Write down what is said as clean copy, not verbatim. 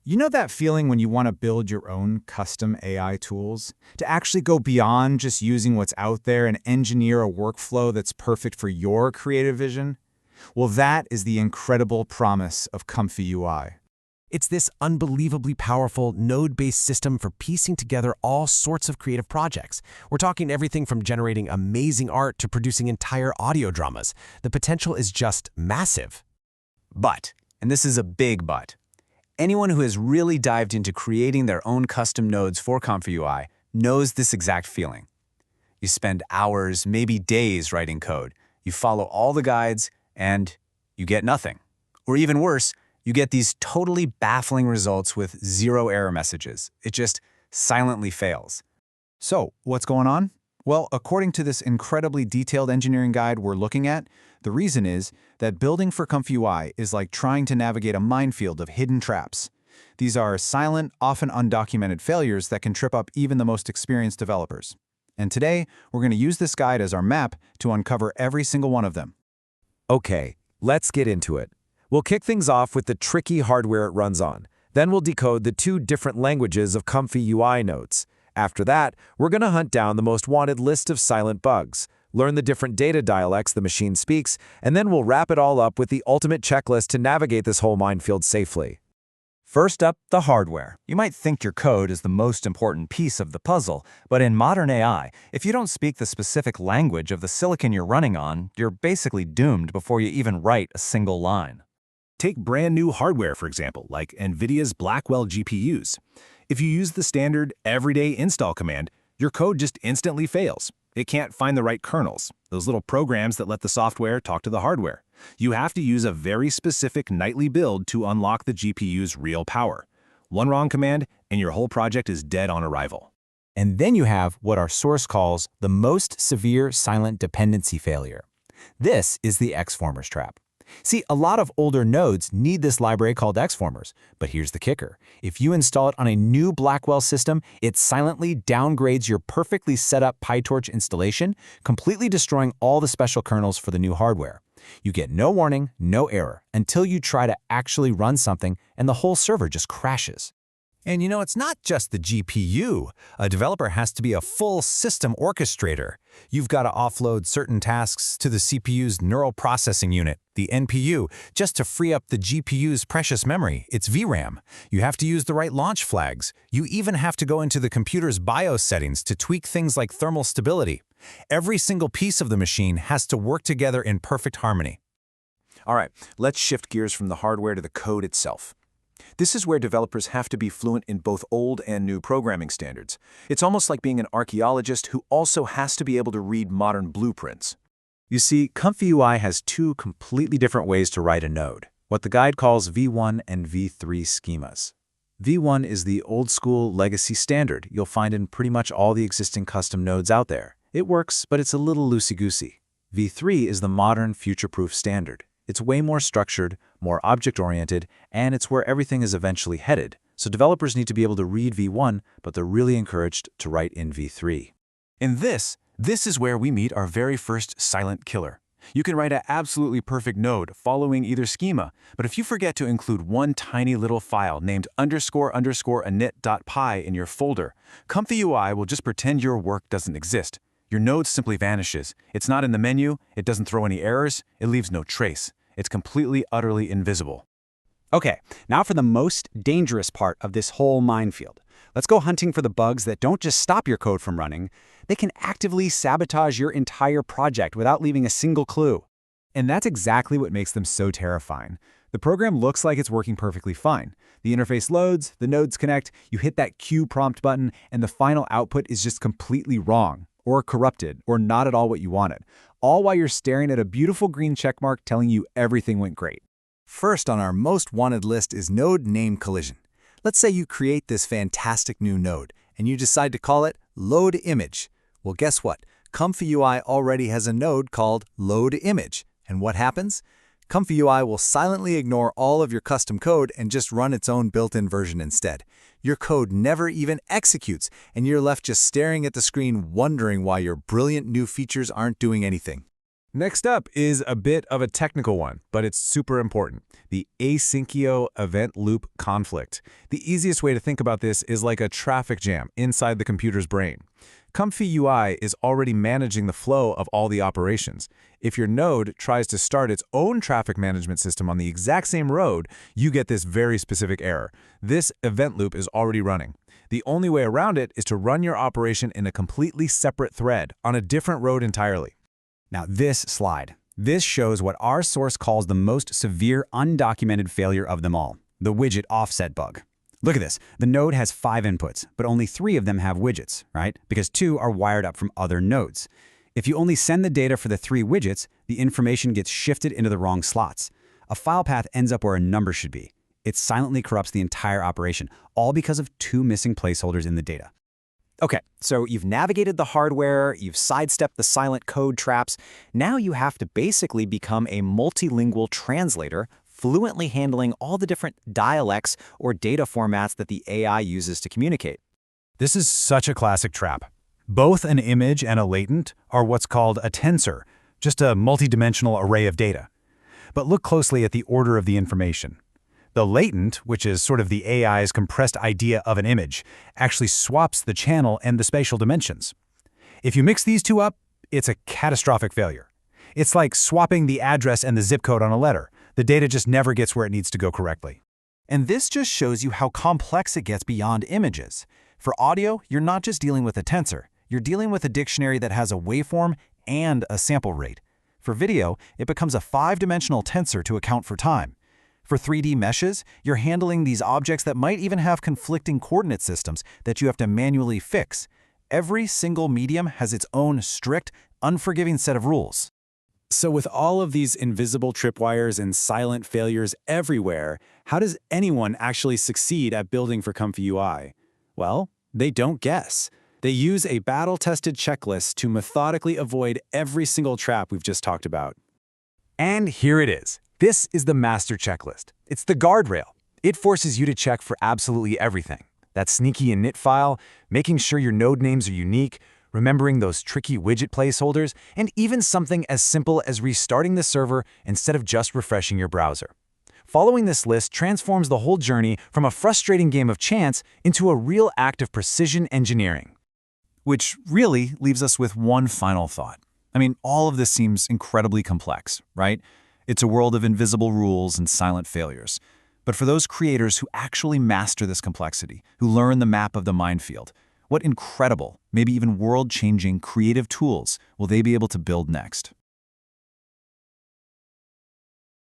You know that feeling when you want to build your own custom AI tools? To actually go beyond just using what's out there and engineer a workflow that's perfect for your creative vision? Well, that is the incredible promise of ComfyUI. It's this unbelievably powerful node-based system for piecing together all sorts of creative projects. We're talking everything from generating amazing art to producing entire audio dramas. The potential is just massive. But, and this is a big but, anyone who has really dived into creating their own custom nodes for ComfyUI knows this exact feeling. You spend hours, maybe days writing code. You follow all the guides, and you get nothing. Or even worse, you get these totally baffling results with zero error messages. It just silently fails. So, what's going on? Well, according to this incredibly detailed engineering guide we're looking at, the reason is that building for ComfyUI is like trying to navigate a minefield of hidden traps. These are silent, often undocumented failures that can trip up even the most experienced developers. And today, we're going to use this guide as our map to uncover every single one of them. Okay, let's get into it. We'll kick things off with the tricky hardware it runs on. Then we'll decode the two different languages of ComfyUI nodes. After that, we're going to hunt down the most wanted list of silent bugs, learn the different data dialects the machine speaks, and then we'll wrap it all up with the ultimate checklist to navigate this whole minefield safely. First up, the hardware. You might think your code is the most important piece of the puzzle, but in modern AI, if you don't speak the specific language of the silicon you're running on, you're basically doomed before you even write a single line. Take brand new hardware, for example, like NVIDIA's Blackwell GPUs. If you use the standard everyday install command, your code just instantly fails. It can't find the right kernels, those little programs that let the software talk to the hardware. You have to use a very specific nightly build to unlock the GPU's real power. One wrong command, and your whole project is dead on arrival. And then you have what our source calls the most severe silent dependency failure. This is the Xformers trap. See, a lot of older nodes need this library called Xformers, but here's the kicker. If you install it on a new Blackwell system, it silently downgrades your perfectly set up PyTorch installation, completely destroying all the special kernels for the new hardware. You get no warning, no error, until you try to actually run something and the whole server just crashes. And you know, it's not just the GPU. A developer has to be a full system orchestrator. You've got to offload certain tasks to the CPU's neural processing unit, the NPU, just to free up the GPU's precious memory, its VRAM. You have to use the right launch flags. You even have to go into the computer's BIOS settings to tweak things like thermal stability. Every single piece of the machine has to work together in perfect harmony. All right, let's shift gears from the hardware to the code itself. This is where developers have to be fluent in both old and new programming standards. It's almost like being an archaeologist who also has to be able to read modern blueprints. You see, ComfyUI has two completely different ways to write a node, what the guide calls V1 and V3 schemas. V1 is the old-school legacy standard you'll find in pretty much all the existing custom nodes out there. It works, but it's a little loosey-goosey. V3 is the modern, future-proof standard. It's way more structured, more object-oriented, and it's where everything is eventually headed. So developers need to be able to read V1, but they're really encouraged to write in V3. In this is where we meet our very first silent killer. You can write an absolutely perfect node following either schema, but if you forget to include one tiny little file named __init.py in your folder, ComfyUI will just pretend your work doesn't exist. Your node simply vanishes. It's not in the menu, it doesn't throw any errors, it leaves no trace. It's completely, utterly invisible. Okay, now for the most dangerous part of this whole minefield. Let's go hunting for the bugs that don't just stop your code from running, they can actively sabotage your entire project without leaving a single clue. And that's exactly what makes them so terrifying. The program looks like it's working perfectly fine. The interface loads, the nodes connect, you hit that Q prompt button, and the final output is just completely wrong, or corrupted, or not at all what you wanted, all while you're staring at a beautiful green checkmark telling you everything went great. First on our most wanted list is node name collision. Let's say you create this fantastic new node, and you decide to call it load image. Well, guess what? ComfyUI already has a node called load image. And what happens? ComfyUI will silently ignore all of your custom code and just run its own built-in version instead. Your code never even executes, and you're left just staring at the screen wondering why your brilliant new features aren't doing anything. Next up is a bit of a technical one, but it's super important. The asyncio event loop conflict. The easiest way to think about this is like a traffic jam inside the computer's brain. ComfyUI is already managing the flow of all the operations. If your node tries to start its own traffic management system on the exact same road, you get this very specific error. This event loop is already running. The only way around it is to run your operation in a completely separate thread on a different road entirely. Now this slide. This shows what our source calls the most severe undocumented failure of them all, the widget offset bug. Look at this. The node has 5 inputs, but only 3 of them have widgets, right? Because 2 are wired up from other nodes. If you only send the data for the 3 widgets, the information gets shifted into the wrong slots. A file path ends up where a number should be. It silently corrupts the entire operation, all because of 2 missing placeholders in the data. Okay, so you've navigated the hardware, you've sidestepped the silent code traps. Now you have to basically become a multilingual translator, fluently handling all the different dialects or data formats that the AI uses to communicate. This is such a classic trap. Both an image and a latent are what's called a tensor, just a multidimensional array of data. But look closely at the order of the information. The latent, which is sort of the AI's compressed idea of an image, actually swaps the channel and the spatial dimensions. If you mix these two up, it's a catastrophic failure. It's like swapping the address and the zip code on a letter. The data just never gets where it needs to go correctly. And this just shows you how complex it gets beyond images. For audio, you're not just dealing with a tensor. You're dealing with a dictionary that has a waveform and a sample rate. For video, it becomes a 5-dimensional tensor to account for time. For 3D meshes, you're handling these objects that might even have conflicting coordinate systems that you have to manually fix. Every single medium has its own strict, unforgiving set of rules. So with all of these invisible tripwires and silent failures everywhere, how does anyone actually succeed at building for ComfyUI? Well, they don't guess. They use a battle-tested checklist to methodically avoid every single trap we've just talked about. And here it is. This is the master checklist. It's the guardrail. It forces you to check for absolutely everything. That sneaky init file, making sure your node names are unique, remembering those tricky widget placeholders, and even something as simple as restarting the server instead of just refreshing your browser. Following this list transforms the whole journey from a frustrating game of chance into a real act of precision engineering. Which really leaves us with one final thought. I mean, all of this seems incredibly complex, right? It's a world of invisible rules and silent failures. But for those creators who actually master this complexity, who learn the map of the minefield, what incredible, maybe even world-changing creative tools will they be able to build next?